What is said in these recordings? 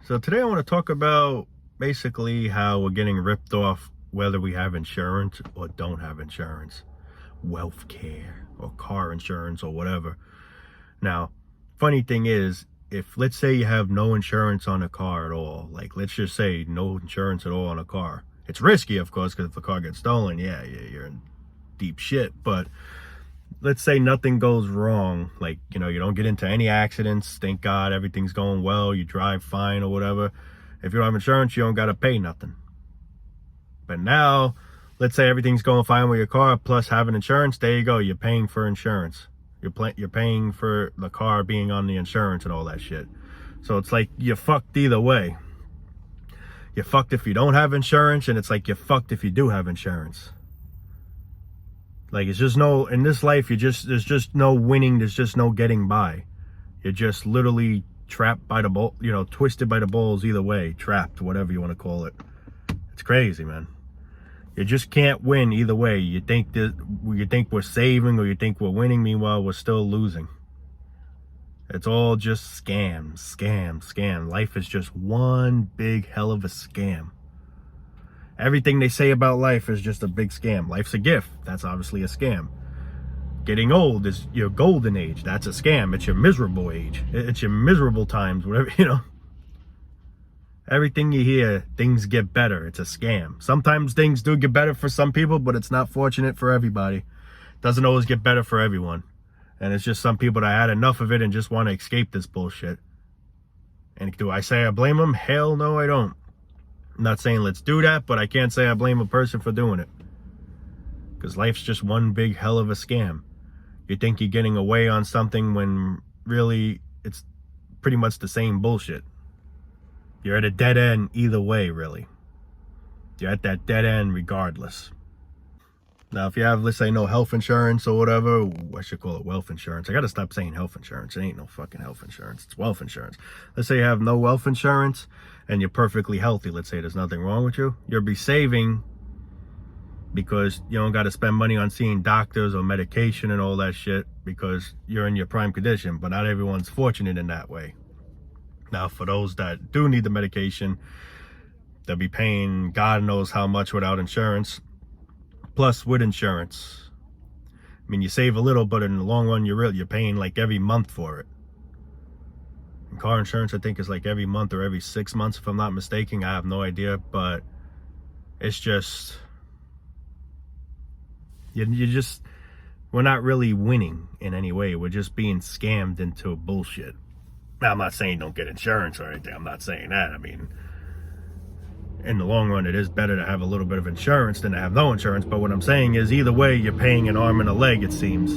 So today I want to talk about basically how we're getting ripped off whether we have insurance or don't have insurance, wealth care or car insurance or whatever. Now, funny thing is, if let's say you have no insurance on a car at all, like let's just say no insurance at all on a car. It's risky, of course, because if the car gets stolen, yeah, you're in deep shit. But let's say nothing goes wrong, like, you don't get into any accidents, thank God, everything's going well, you drive fine or whatever. If you don't have insurance, you don't got to pay nothing. But now, let's say everything's going fine with your car, plus having insurance, there you go, you're paying for insurance. You're paying for the car being on the insurance and all that shit. So it's like you're fucked either way. You're fucked if you don't have insurance, and it's like you're fucked if you do have insurance. Like, it's just in this life, there's just no winning, there's just no getting by. You're just literally trapped by the ball, twisted by the balls either way, trapped, whatever you want to call it. It's crazy, man. You just can't win either way. You think we're saving or you think we're winning, meanwhile we're still losing. It's all just scam. Life is just one big hell of a scam. Everything they say about life is just a big scam. Life's a gift. That's obviously a scam. Getting old is your golden age. That's a scam. It's your miserable age. It's your miserable times, whatever, Everything you hear, things get better. It's a scam. Sometimes things do get better for some people, but it's not fortunate for everybody. It doesn't always get better for everyone. And it's just some people that had enough of it and just want to escape this bullshit. And do I say I blame them? Hell no, I don't. I'm not saying let's do that, but I can't say I blame a person for doing it. Because life's just one big hell of a scam. You think you're getting away on something when really it's pretty much the same bullshit. You're at a dead end either way, really. You're at that dead end regardless. Now, if you have, let's say, no health insurance or whatever, I should call it wealth insurance. I got to stop saying health insurance. It ain't no fucking health insurance. It's wealth insurance. Let's say you have no wealth insurance and you're perfectly healthy. Let's say there's nothing wrong with you. You'll be saving because you don't got to spend money on seeing doctors or medication and all that shit because you're in your prime condition. But not everyone's fortunate in that way. Now, for those that do need the medication, they'll be paying God knows how much without insurance. Plus with insurance, I mean, you save a little, but in the long run, you're paying like every month for it. And car insurance, I think, is like every month or every 6 months, if I'm not mistaken. I have no idea, but it's just, we're not really winning in any way. We're just being scammed into bullshit. Now, I'm not saying don't get insurance or anything. I'm not saying that. I mean, in the long run, it is better to have a little bit of insurance than to have no insurance. But what I'm saying is either way, you're paying an arm and a leg, it seems.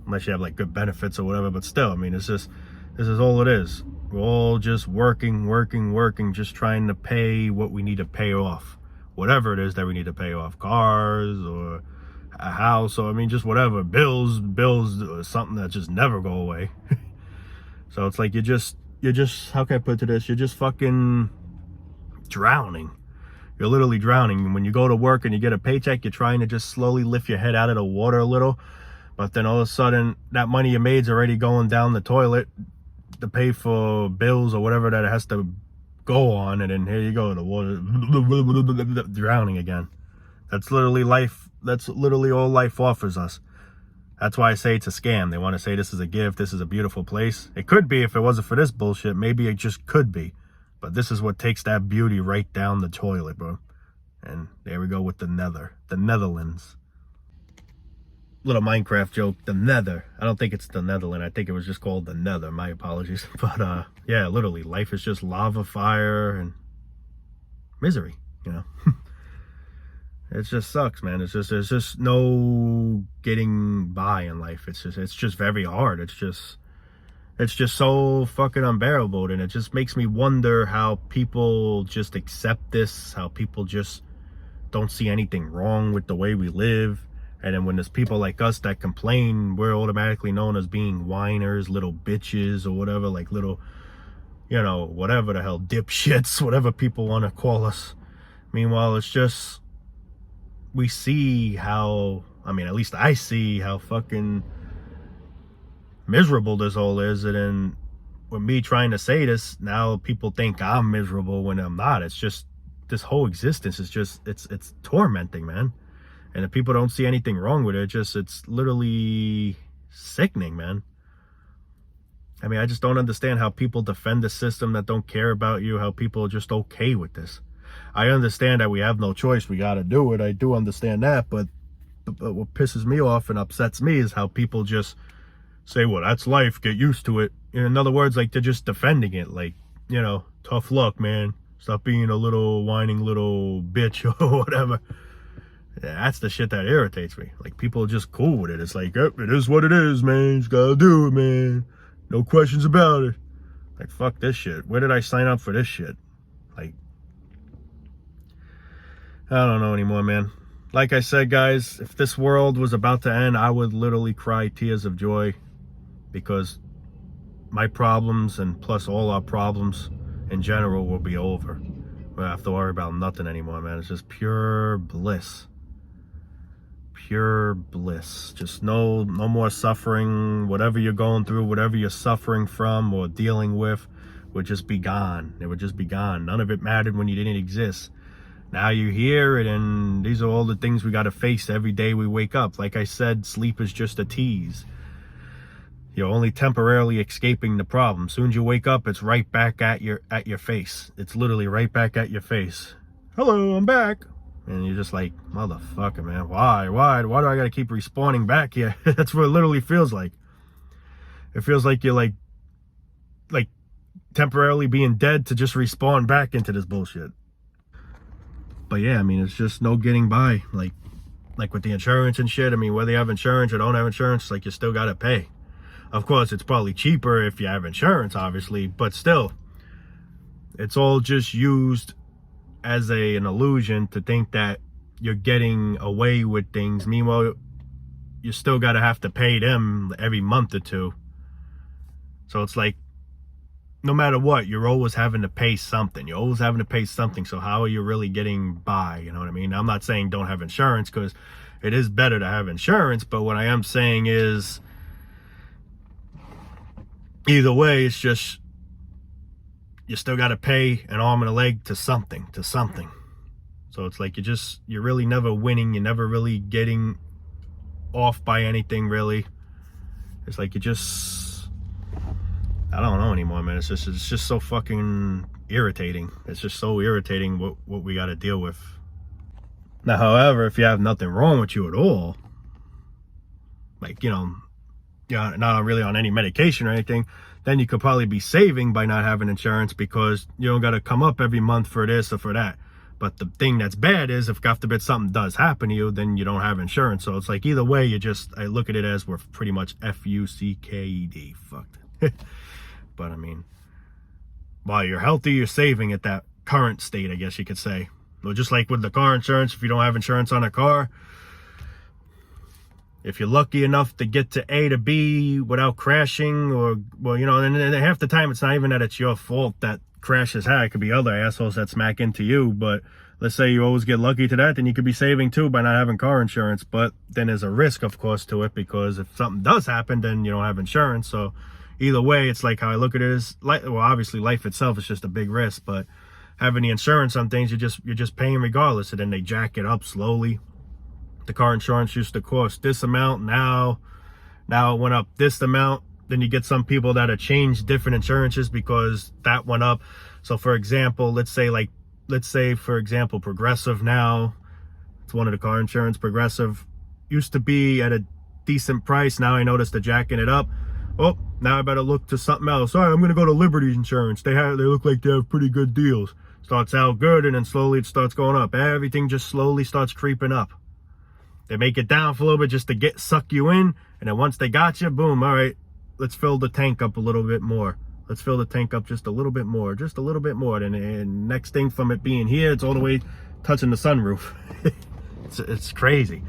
Unless you have like good benefits or whatever. But still, I mean, this is all it is. We're all just working, just trying to pay what we need to pay off. Whatever it is that we need to pay off. Cars or a house, or I mean, just whatever. Bills, something that just never go away. So it's like you're just, how can I put it to this? You're just fucking drowning. You're literally drowning. And when you go to work and you get a paycheck, you're trying to just slowly lift your head out of the water a little. But then all of a sudden, that money you made's already going down the toilet to pay for bills or whatever that it has to go on. And then here you go, the water, drowning again. That's literally life. That's literally all life offers us. That's why I say it's a scam. They want to say this is a gift, this is a beautiful place. It could be if it wasn't for this bullshit. Maybe it just could be. But this is what takes that beauty right down the toilet, bro. And there we go with the Nether. The Netherlands. Little Minecraft joke, the Nether. I don't think it's the Netherlands. I think it was just called the Nether. My apologies. But yeah, literally, life is just lava, fire, and misery, It just sucks, man. There's just no getting by in life. It's just very hard. It's just so fucking unbearable. And it just makes me wonder how people just accept this, how people just don't see anything wrong with the way we live. And then when there's people like us that complain, we're automatically known as being whiners, little bitches or whatever, like little, whatever the hell, dipshits, whatever people want to call us. Meanwhile, it's just, we see how, I mean, at least I see how fucking miserable this all is. And then with me trying to say this, now people think I'm miserable when I'm not. It's just, this whole existence is just, it's tormenting, man. And if people don't see anything wrong with it, it's literally sickening, man. I mean, I just don't understand how people defend the system that don't care about you, how people are just okay with this. I understand that we have no choice, we got to do it. I do understand that, but what pisses me off and upsets me is how people just say, well, that's life, get used to it. In other words, like, they're just defending it, like, you know, tough luck, man. Stop being a little whining little bitch or whatever. Yeah, that's the shit that irritates me. Like, people are just cool with it. It's like, oh, it is what it is, man. You just gotta do it, man. No questions about it. Like, fuck this shit. Where did I sign up for this shit? Like, I don't know anymore, man. Like I said, guys, if this world was about to end, I would literally cry tears of joy, because my problems, and plus all our problems in general, will be over. We don't have to worry about nothing anymore, man. It's just pure bliss. Pure bliss. Just no more suffering. Whatever you're going through, whatever you're suffering from or dealing with, would just be gone. It would just be gone. None of it mattered when you didn't exist. Now you're here, and these are all the things we got to face every day we wake up. Like I said, sleep is just a tease. You're only temporarily escaping the problem. Soon as you wake up, it's right back at your face. It's literally right back at your face. Hello, I'm back. And you're just like, motherfucker, man. Why do I gotta keep respawning back here? That's what it literally feels like. It feels like you're like temporarily being dead to just respawn back into this bullshit. But yeah, I mean, it's just no getting by. Like with the insurance and shit. I mean, whether you have insurance or don't have insurance, like, you still gotta pay. Of course, it's probably cheaper if you have insurance, obviously, but still, it's all just used as an illusion to think that you're getting away with things. Meanwhile, you still gotta have to pay them every month or two. So it's like, no matter what, you're always having to pay something. You're always having to pay something. So how are you really getting by? You know what I mean? I'm not saying don't have insurance, because it is better to have insurance. But what I am saying is, either way, it's just, you still got to pay an arm and a leg to something. So it's like, you're really never winning. You're never really getting off by anything, really. It's like, I don't know anymore, man. It's just so fucking irritating. It's just so irritating what we got to deal with. Now, however, if you have nothing wrong with you at all, like, not really on any medication or anything, then you could probably be saving by not having insurance, because you don't got to come up every month for this or for that. But the thing that's bad is, if God forbid something does happen to you, then you don't have insurance. So it's like, either way, I look at it as we're pretty much F-U-C-K-E-D, fucked. But I mean, while you're healthy, you're saving at that current state, I guess you could say. Well, just like with the car insurance, if you don't have insurance on a car, if you're lucky enough to get to A to B without crashing, or, well, and half the time it's not even that it's your fault that crashes had. It could be other assholes that smack into you. But let's say you always get lucky to that, then you could be saving too by not having car insurance. But then there's a risk, of course, to it, because if something does happen, then you don't have insurance. So either way, it's like, how I look at it is, well, obviously life itself is just a big risk, but having the insurance on things, you're just paying regardless. And then they jack it up slowly. The car insurance used to cost this amount. Now it went up this amount. Then you get some people that have changed different insurances because that went up. So for example, let's say for example, Progressive now, it's one of the car insurance. Progressive used to be at a decent price. Now I noticed they're jacking it up. Oh, now I better look to something else. All right, I'm going to go to Liberty Insurance. They look like they have pretty good deals. Starts out good, and then slowly it starts going up. Everything just slowly starts creeping up. They make it down for a little bit just to suck you in. And then once they got you, boom, all right, let's fill the tank up a little bit more. Let's fill the tank up just a little bit more, And next thing, from it being here, it's all the way touching the sunroof. It's crazy.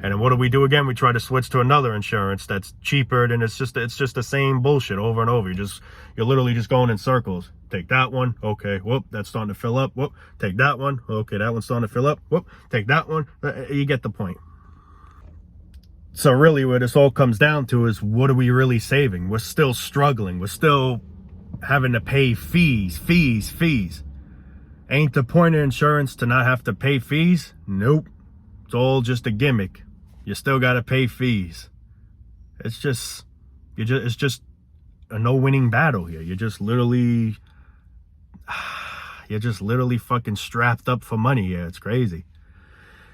And then what do we do again? We try to switch to another insurance that's cheaper, and it's just the same bullshit over and over. You're literally just going in circles. Take that one, okay, whoop, that's starting to fill up. Whoop, take that one, okay, that one's starting to fill up. Whoop, take that one. You get the point. So really what this all comes down to is, what are we really saving? We're still struggling. We're still having to pay fees. Ain't the point of insurance to not have to pay fees? Nope. It's all just a gimmick. You still gotta pay fees. It's just a no-winning battle here. You're just literally fucking strapped up for money here. It's crazy.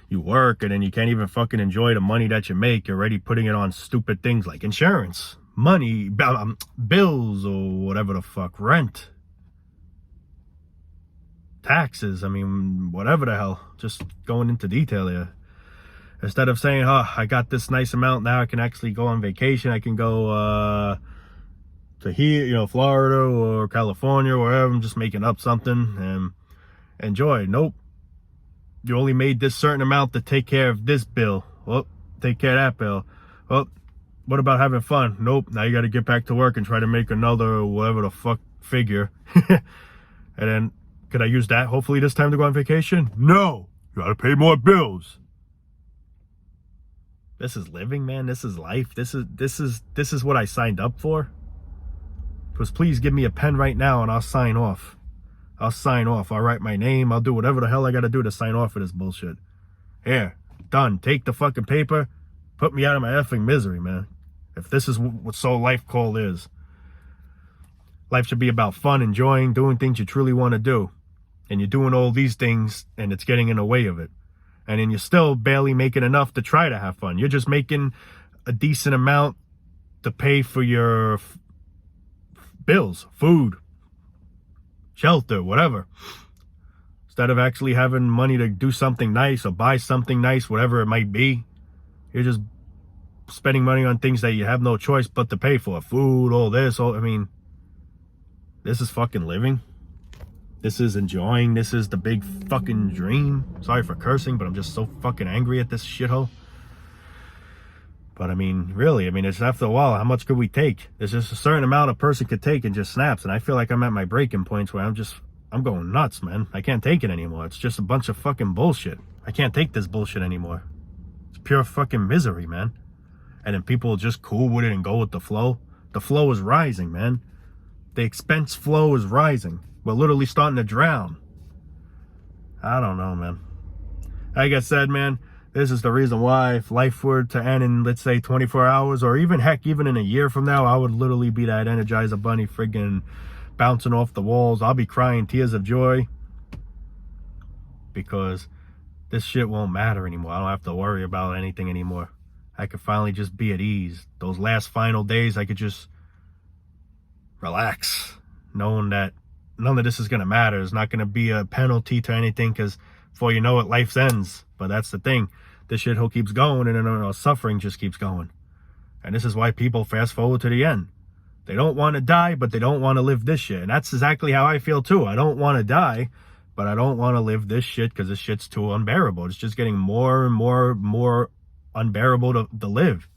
You work and then you can't even fucking enjoy the money that you make. You're already putting it on stupid things like insurance, money, bills, or whatever the fuck, rent, taxes. I mean, whatever the hell. Just going into detail here. Instead of saying, oh, I got this nice amount, now I can actually go on vacation. I can go to here, Florida or California or wherever. I'm just making up something and enjoy. Nope. You only made this certain amount to take care of this bill. Well, take care of that bill. Well, what about having fun? Nope. Now you got to get back to work and try to make another whatever the fuck figure. And then, could I use that hopefully this time to go on vacation? No. You got to pay more bills. This is living, man. This is life. This is what I signed up for. Because please give me a pen right now and I'll sign off. I'll sign off. I'll write my name. I'll do whatever the hell I got to do to sign off for this bullshit. Here, done. Take the fucking paper. Put me out of my effing misery, man. If this is what so life call is. Life should be about fun, enjoying, doing things you truly want to do. And you're doing all these things and it's getting in the way of it. And then you're still barely making enough to try to have fun. You're just making a decent amount to pay for your bills, food, shelter, whatever. Instead of actually having money to do something nice or buy something nice, whatever it might be, you're just spending money on things that you have no choice but to pay for. Food, all this, I mean, this is fucking living. This is enjoying. This is the big fucking dream. Sorry for cursing, but I'm just so fucking angry at this shithole. But I mean, really, it's after a while, how much could we take? There's just a certain amount a person could take and just snaps. And I feel like I'm at my breaking points where I'm going nuts, man. I can't take it anymore. It's just a bunch of fucking bullshit. I can't take this bullshit anymore. It's pure fucking misery, man. And then people are just cool with it and go with the flow. The flow is rising, man. The expense flow is rising. We're literally starting to drown. I don't know, man. Like I said, man, this is the reason why if life were to end in, let's say, 24 hours, or even, heck, even in a year from now, I would literally be that Energizer Bunny friggin' bouncing off the walls. I'll be crying tears of joy because this shit won't matter anymore. I don't have to worry about anything anymore. I could finally just be at ease. Those last final days, I could just relax, knowing that none of this is going to matter. It's not going to be a penalty to anything because before you know it, life ends. But that's the thing. This shithole keeps going and then our suffering just keeps going. And this is why people fast forward to the end. They don't want to die, but they don't want to live this shit. And that's exactly how I feel too. I don't want to die, but I don't want to live this shit because this shit's too unbearable. It's just getting more and more unbearable to live.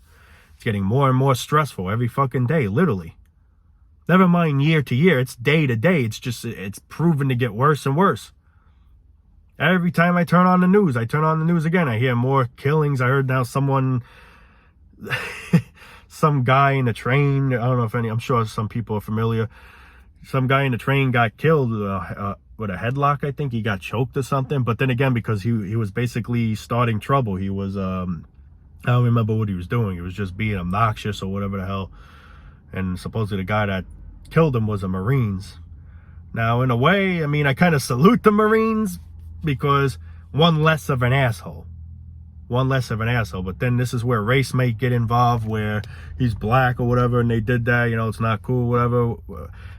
It's getting more and more stressful every fucking day, literally. Never mind year to year, it's day to day. It's proven to get worse and worse. Every time I turn on the news again, I hear more killings. I heard now some guy in a train, I don't know if I'm sure some people are familiar. Some guy in the train got killed with a headlock, I think. He got choked or something. But then again, because he was basically starting trouble. He was, I don't remember what he was doing. He was just being obnoxious or whatever the hell. And supposedly the guy that killed him was a Marines. Now, in a way, I kind of salute the Marines because one less of an asshole. But then this is where race might get involved, where he's black or whatever, and they did that, it's not cool, whatever.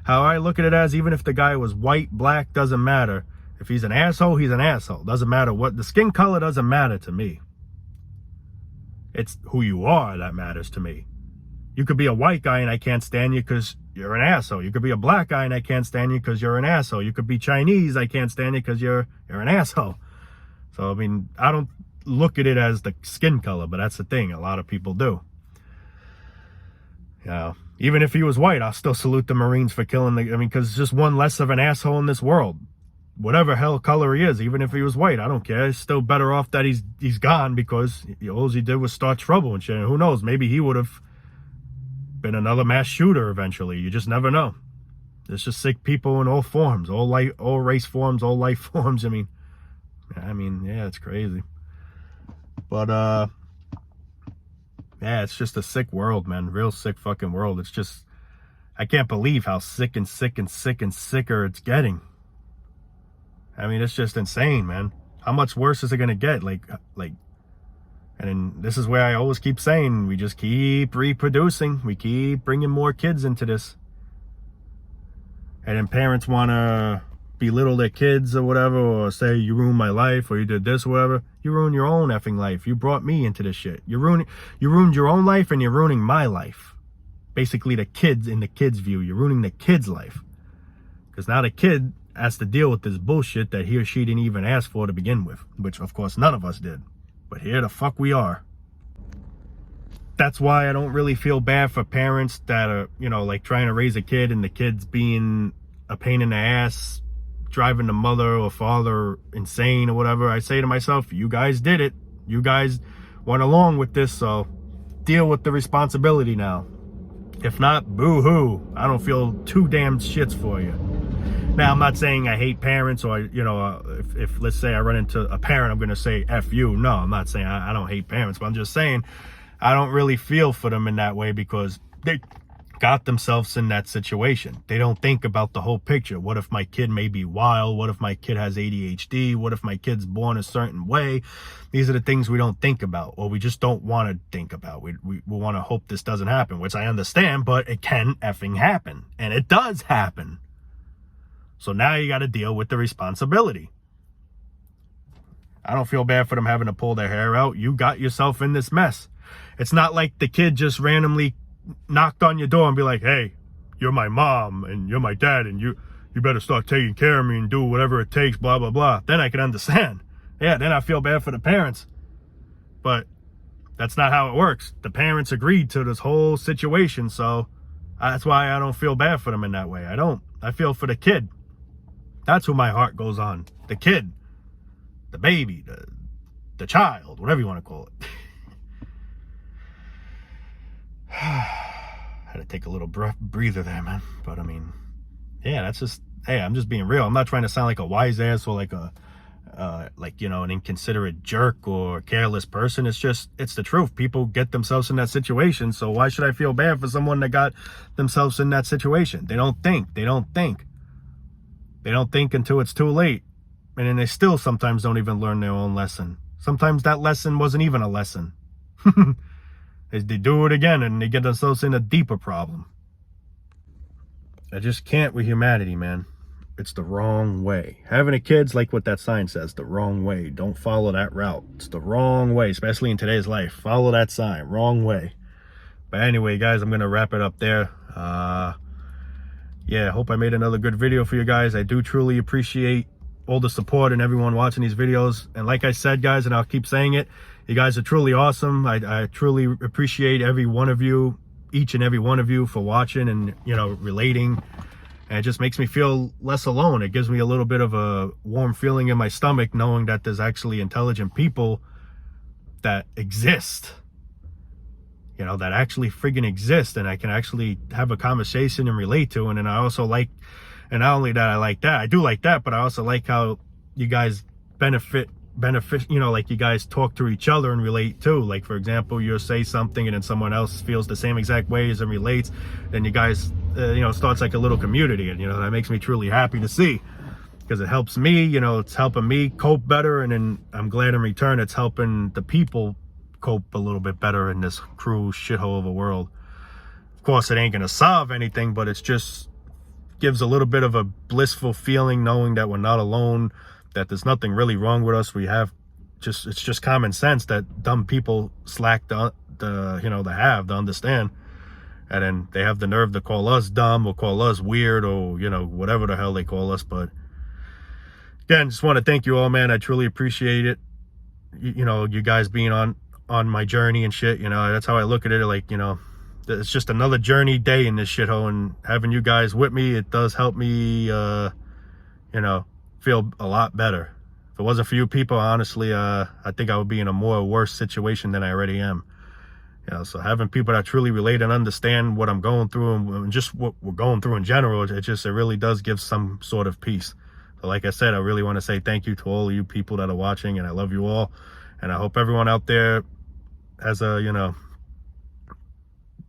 How I look at it as, even if the guy was white, black, doesn't matter. If he's an asshole, he's an asshole. Doesn't matter what, the skin color doesn't matter to me. It's who you are that matters to me. You could be a white guy and I can't stand you because you're an asshole. You could be a black guy and I can't stand you because you're an asshole. You could be Chinese, I can't stand you because you're an asshole. So, I don't look at it as the skin color, but that's the thing. A lot of people do. Even if he was white, I'll still salute the Marines for killing because it's just one less of an asshole in this world. Whatever hell color he is, even if he was white, I don't care. It's still better off that he's gone because all he did was start trouble and shit. And who knows, maybe he would have been another mass shooter eventually. You just never know. there's just sick people in all forms, all race forms, all life forms. I mean, yeah, it's crazy. But yeah, it's just a sick world, man. Real sick fucking world. It's just, I can't believe how sick and sick and sick and sicker it's getting. I mean, it's just insane, man. How much worse is it gonna get? Like, and then this is where I always keep saying, we just keep reproducing. We keep bringing more kids into this. And then parents want to belittle their kids or whatever, or say, you ruined my life, or you did this or whatever. You ruined your own effing life. You brought me into this shit. You ruined your own life, and you're ruining my life. Basically, the kids, in the kids' view, you're ruining the kid's life. Because now the kid has to deal with this bullshit that he or she didn't even ask for to begin with. Which, of course, none of us did. But here the fuck we are. That's why I don't really feel bad for parents that are, you know, like trying to raise a kid and the kid's being a pain in the ass, driving the mother or father insane or whatever. I say to myself, you guys did it. You guys went along with this, so deal with the responsibility now. If not, boo-hoo. I don't feel two damn shits for you. Now, I'm not saying I hate parents, or, you know, if let's say I run into a parent, I'm going to say F you. No, I'm not saying I don't hate parents, but I'm just saying I don't really feel for them in that way, because they got themselves in that situation. They don't think about the whole picture. What if my kid may be wild? What if my kid has ADHD? What if my kid's born a certain way? These are the things we don't think about, or we just don't want to think about. We want to hope this doesn't happen, which I understand, but it can effing happen. And it does happen. So now you got to deal with the responsibility. I don't feel bad for them having to pull their hair out. You got yourself in this mess. It's not like the kid just randomly knocked on your door and be like, hey, you're my mom and you're my dad, and you better start taking care of me and do whatever it takes, blah, blah, blah. Then I can understand. Yeah, then I feel bad for the parents. But that's not how it works. The parents agreed to this whole situation, so that's why I don't feel bad for them in that way. I don't. I feel for the kid. That's who my heart goes on. The kid, the baby, the child, whatever you want to call it. Had to take a little breather there, man. But I mean, yeah, that's just, hey, I'm just being real. I'm not trying to sound like a wise ass or like you know, an inconsiderate jerk or careless person. It's just, it's the truth. People get themselves in that situation. So why should I feel bad for someone that got themselves in that situation? They don't think. They don't think until it's too late. And then they still sometimes don't even learn their own lesson. Sometimes that lesson wasn't even a lesson. They do it again and they get themselves in a deeper problem. I just can't with humanity, man. It's the wrong way. Having a kid's like what that sign says, the wrong way. Don't follow that route. It's the wrong way, especially in today's life. Follow that sign, wrong way. But anyway, guys, I'm going to wrap it up there. Yeah, I hope I made another good video for you guys. I do truly appreciate all the support and everyone watching these videos. And like I said, guys, and I'll keep saying it, you guys are truly awesome. I truly appreciate every one of you, each and every one of you, for watching and, you know, relating. And it just makes me feel less alone. It gives me a little bit of a warm feeling in my stomach knowing that there's actually intelligent people that exist. You know, that actually friggin' exist, and I can actually have a conversation and relate to. And then I also like, and not only that I like that, I do like that, but I also like how you guys benefit, you know, like you guys talk to each other and relate too. Like, for example, you'll say something and then someone else feels the same exact ways and relates, then you guys, you know, starts like a little community. And, you know, that makes me truly happy to see, because it helps me, you know, it's helping me cope better. And then I'm glad in return it's helping the people cope a little bit better in this cruel shithole of a world. Of course, it ain't gonna solve anything, but it's just gives a little bit of a blissful feeling knowing that we're not alone, that there's nothing really wrong with us. We have just, it's just common sense that dumb people slack the you know, the understand, and then they have the nerve to call us dumb or call us weird or, you know, whatever the hell they call us. But again, just want to thank you all, man. I truly appreciate it. You know, you guys being on my journey and shit. You know, that's how I look at it. Like, you know, it's just another journey day in this shithole, and having you guys with me, it does help me, you know, feel a lot better. If it wasn't for you people, honestly, I think I would be in a more worse situation than I already am. You know, so having people that truly relate and understand what I'm going through and just what we're going through in general, it really does give some sort of peace. So like I said, I really want to say thank you to all of you people that are watching, and I love you all. And I hope everyone out there has a, you know,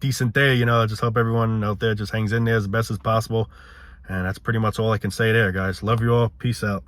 decent day. You know, I just hope everyone out there just hangs in there as best as possible. And that's pretty much all I can say there, guys. Love you all. Peace out.